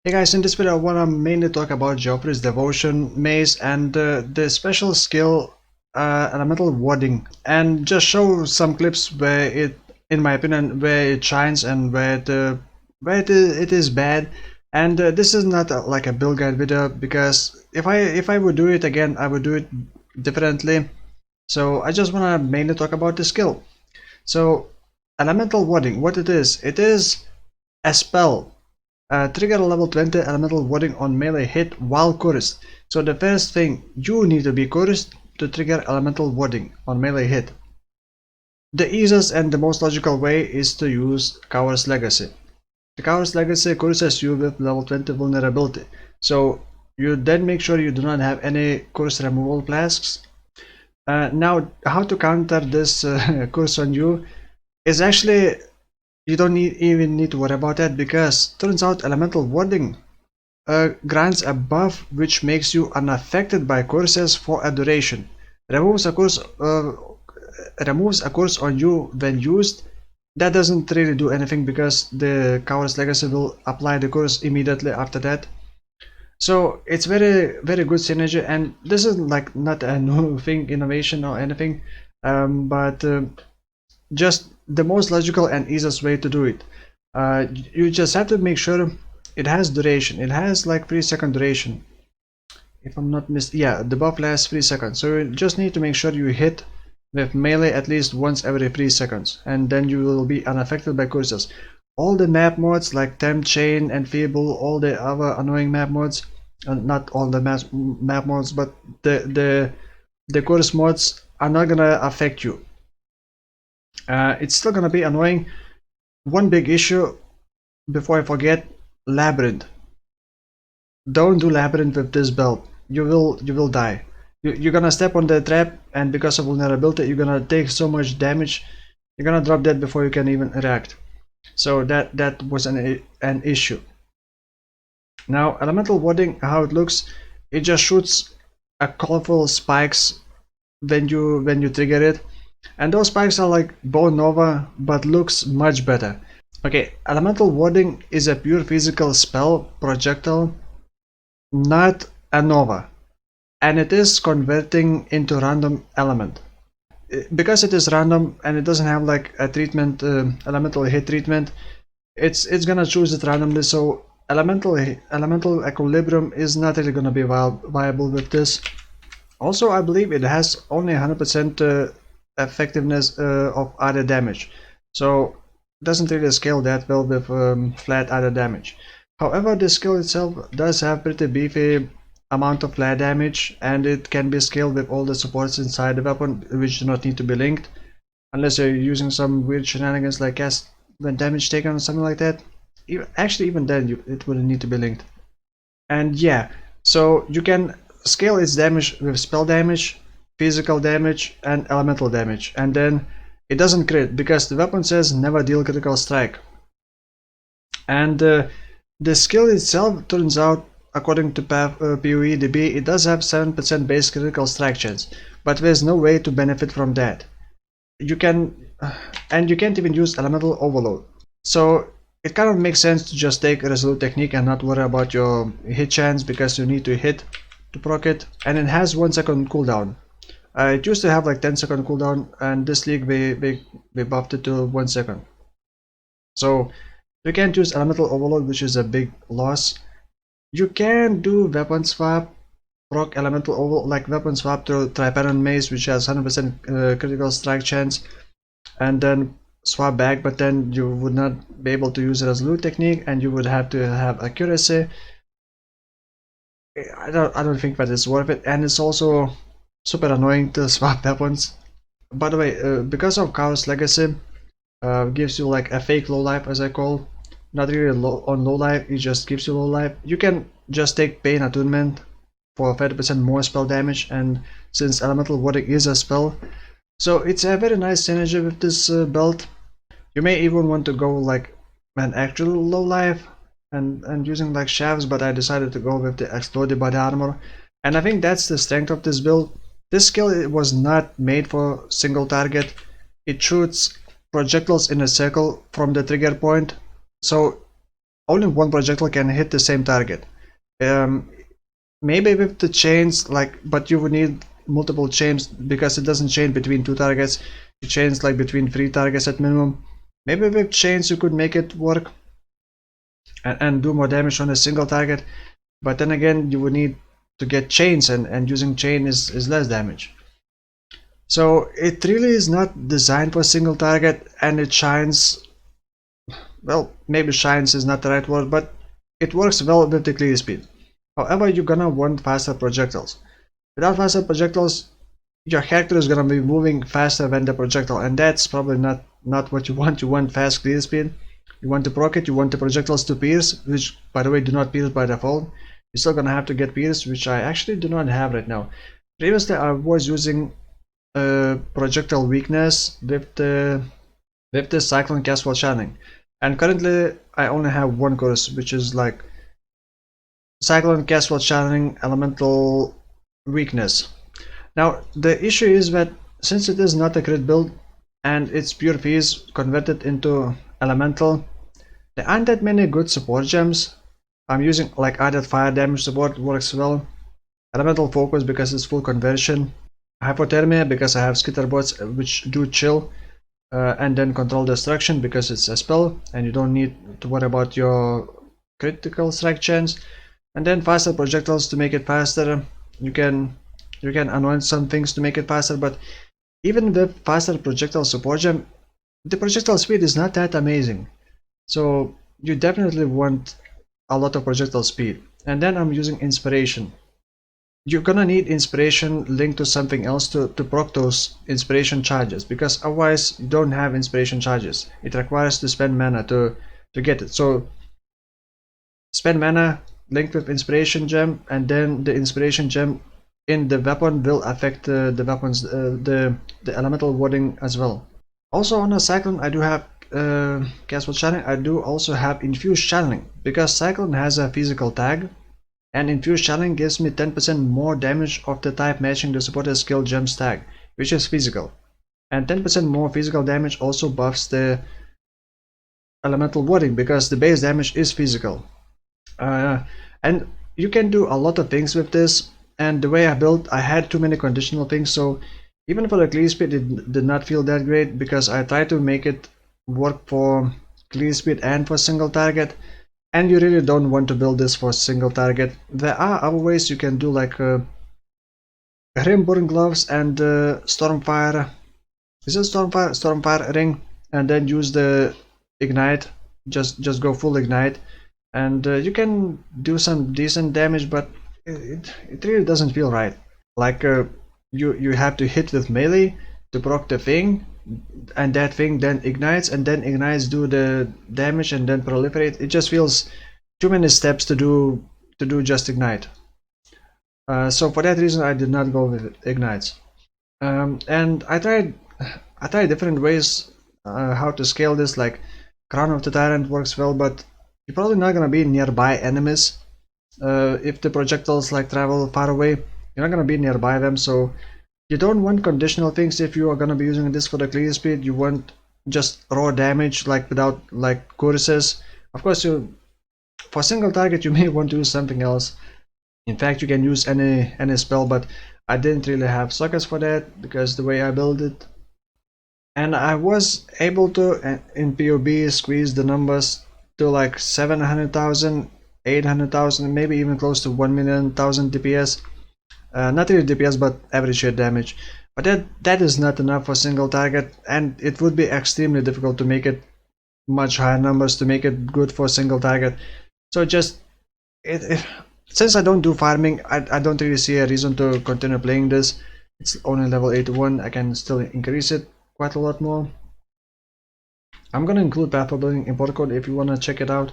Hey guys, in this video I want to mainly talk about Geofri's Devotion Maze and the special skill Elemental Warding, and just show some clips where it, in my opinion, where it shines and where it is bad. And this is not like a build guide video, because if I would do it again, I would do it differently. So I just want to mainly talk about the skill. So Elemental Warding, what it is a spell. Trigger level 20 elemental warding on melee hit while cursed. So the first thing, you need to be cursed to trigger elemental warding on melee hit. The easiest and the most logical way is to use Coward's Legacy. The Coward's Legacy curses you with level 20 vulnerability. So you then make sure you do not have any curse removal flasks. Now, how to counter this curse on you is actually, you don't even need to worry about that, because turns out elemental warding grants a buff which makes you unaffected by curses for a duration. Removes a curse on you when used. That doesn't really do anything, because the Coward's Legacy will apply the curse immediately after that. So it's very good synergy, and this is like not a new thing, innovation or anything, but just the most logical and easiest way to do it. You just have to make sure it has duration. It has like 3-second duration, if I'm not yeah, the buff lasts 3 seconds. So you just need to make sure you hit with melee at least once every 3 seconds, and then you will be unaffected by curses. All the map mods like Temp, Chain, and Feeble, all the other annoying map mods, not all the map mods, but the curse mods are not gonna affect you. It's still gonna be annoying. One big issue, before I forget, Labyrinth. Don't do Labyrinth with this build. You will die. You're gonna step on the trap, and because of vulnerability, you're gonna take so much damage. You're gonna drop dead before you can even react. So that was an issue. Now, elemental warding, how it looks, it just shoots a colorful spikes when you trigger it, and those spikes are like Bone Nova, but looks much better. Okay, elemental warding is a pure physical spell projectile, not a nova, and it is converting into random element. Because it is random and it doesn't have like a treatment, elemental hit treatment, it's gonna choose it randomly. So elemental equilibrium is not really gonna be viable with this. Also, I believe it has only 100% effectiveness of other damage, so doesn't really scale that well with flat other damage. However, the skill itself does have pretty beefy amount of flat damage, and it can be scaled with all the supports inside the weapon, which do not need to be linked, unless you're using some weird shenanigans like cast when damage taken or something like that. Actually, even then it wouldn't need to be linked. And yeah, so you can scale its damage with spell damage, physical damage, and elemental damage, and then it doesn't crit, because the weapon says never deal critical strike. And the skill itself, turns out, according to PoEDB, it does have 7% base critical strike chance, but there's no way to benefit from that. You can't even use elemental overload. So it kind of makes sense to just take Resolute Technique and not worry about your hit chance, because you need to hit to proc it, and it has 1 second cooldown. It used to have like 10-second cooldown, and this league we buffed it to 1 second. So you can't use elemental overload, which is a big loss. You can do weapon swap, proc elemental overload, like weapon swap to Tyrant mace, which has 100% critical strike chance, and then swap back, but then you would not be able to use Resolute Technique, and you would have to have accuracy. I don't think that is worth it, and it's also super annoying to swap weapons. By the way, because of Coward's Legacy, gives you like a fake low life, as I call. Not really low life, it just gives you low life. You can just take Pain Attunement for 30% more spell damage, and since elemental warding is a spell, so it's a very nice synergy with this belt. You may even want to go like an actual low life and using like shafts, but I decided to go with the Exploded Body Armor, and I think that's the strength of this build. This skill was not made for single target. It shoots projectiles in a circle from the trigger point, so only one projectile can hit the same target. Maybe with the chains, like, but you would need multiple chains because it doesn't chain between two targets. You chains like between 3 targets at minimum. Maybe with chains you could make it work and do more damage on a single target, but then again you would need to get chains, and using chain is less damage. So it really is not designed for a single target, and it shines, well, maybe shines is not the right word, but it works well with the clear speed. However, you're gonna want faster projectiles. Without faster projectiles, your character is gonna be moving faster than the projectile, and that's probably not what you want. You want fast clear speed. You want to proc it, you want the projectiles to pierce, which by the way do not pierce by default. You're still gonna have to get pierced, which I actually do not have right now. Previously I was using projectile weakness with the cyclone cast channeling, and currently I only have one course, which is like cyclone cast channeling elemental weakness. Now the issue is that since it is not a crit build and it's pure phase converted into elemental, there aren't that many good support gems. I'm using like added fire damage support, works well. Elemental focus because it's full conversion. Hypothermia because I have skitterbots which do chill and then control destruction because it's a spell and you don't need to worry about your critical strike chance. And then faster projectiles to make it faster. You can anoint some things to make it faster, but even with faster projectile support gem, the projectile speed is not that amazing. So you definitely want a lot of projectile speed. And then I'm using inspiration. You're gonna need inspiration linked to something else to proc those inspiration charges, because otherwise you don't have inspiration charges. It requires to spend mana to get it. So spend mana linked with inspiration gem, and then the inspiration gem in the weapon will affect the weapons, the elemental warding as well. Also on a cyclone I do have casual channeling. I do also have infused channeling because cyclone has a physical tag, and infused channeling gives me 10% more damage of the type matching the supporter's skill gem's tag, which is physical, and 10% more physical damage also buffs the elemental warding because the base damage is physical. And you can do a lot of things with this, and the way I built, I had too many conditional things, so even for the clear speed it did not feel that great because I tried to make it work for clear speed and for single target, and you really don't want to build this for single target. There are other ways you can do, like Grimburn gloves and Stormfire. Is it Stormfire? Stormfire ring, and then use the ignite. Just go full ignite, and you can do some decent damage, but it really doesn't feel right. Like you have to hit with melee to proc the thing, and that thing then ignites, and then ignites do the damage and then proliferate. It just feels too many steps to do just ignite. So for that reason I did not go with ignites. And I tried different ways how to scale this, like Crown of the Tyrant works well, but you're probably not gonna be nearby enemies. If the projectiles like travel far away, you're not gonna be nearby them, so you don't want conditional things if you are gonna be using this for the clear speed. You want just raw damage, like without like courses. Of course, for single target you may want to use something else. In fact, you can use any spell, but I didn't really have sockets for that because the way I built it. And I was able to in POB squeeze the numbers to like 700,000, 800,000, maybe even close to 1,000,000 DPS. Not really DPS, but average hit damage. But that is not enough for single target, and it would be extremely difficult to make it much higher numbers to make it good for single target. So just since I don't do farming, I don't really see a reason to continue playing this. It's only level 81. I can still increase it quite a lot more. I'm gonna include path for building import code if you wanna check it out.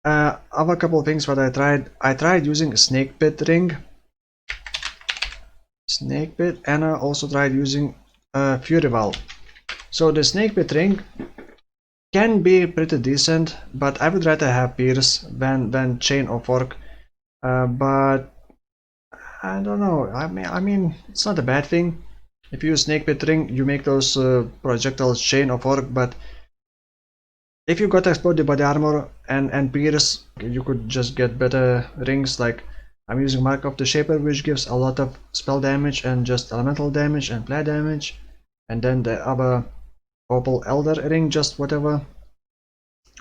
Other couple things that I tried using snakepit ring. Snakepit, and I also tried using Fury Valve. So the snakepit ring can be pretty decent, but I would rather have Pierce than Chain or Fork. But I don't know. I mean, it's not a bad thing. If you use snakepit ring, you make those projectiles Chain or Fork, but if you got exploded body armor and pierce, you could just get better rings. Like I'm using Mark of the Shaper, which gives a lot of spell damage and just elemental damage and play damage, and then the other Opal Elder ring, just whatever,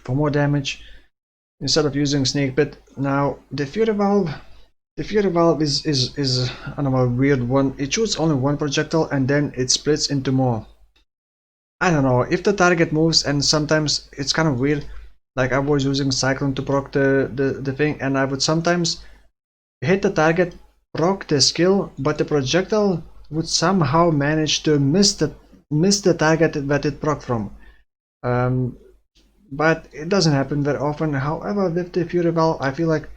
for more damage instead of using snakepit. Now the Fury Valve. The Fury Valve is I don't know, a weird one. It shoots only one projectile and then it splits into more. I don't know, if the target moves, and sometimes it's kind of weird. Like I was using Cyclone to proc the thing, and I would sometimes hit the target, proc the skill, but the projectile would somehow manage to miss the target that it proc from. But it doesn't happen very often. However, with the Fury Valve, I feel like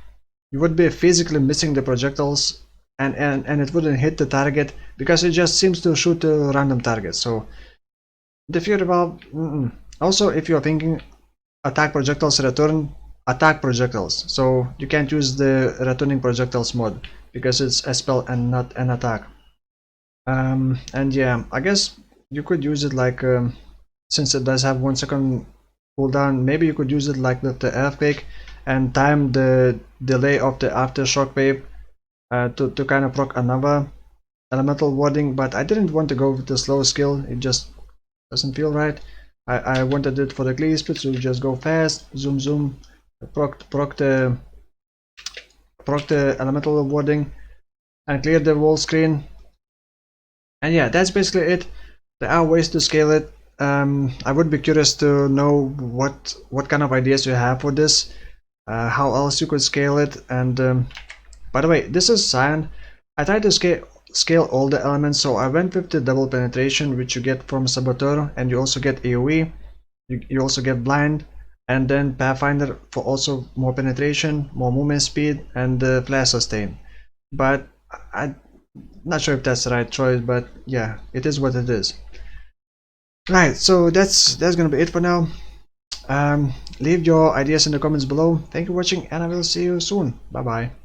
you would be physically missing the projectiles, and it wouldn't hit the target because it just seems to shoot to random targets. So the Fury Valve. Also, if you're thinking attack projectiles return, attack projectiles. So you can't use the returning projectiles mod because it's a spell and not an attack. And yeah, I guess you could use it like since it does have 1 second cooldown, maybe you could use it like with the earthquake and time the delay of the aftershock wave to kind of proc another elemental warding. But I didn't want to go with the slow skill, it just doesn't feel right. I wanted it for the clear split, so you just go fast, zoom zoom, proc the elemental warding and clear the whole screen. And yeah, that's basically it. There are ways to scale it. I would be curious to know what kind of ideas you have for this, how else you could scale it. And by the way, this is Cyan. I tried to scale all the elements, so I went with the double penetration, which you get from Saboteur, and you also get AoE, you also get blind, and then Pathfinder for also more penetration, more movement speed, and flash sustain. But I'm not sure if that's the right choice, but yeah, it is what it is. Right, so that's gonna be it for now. Leave your ideas in the comments below. Thank you for watching, and I will see you soon. Bye bye.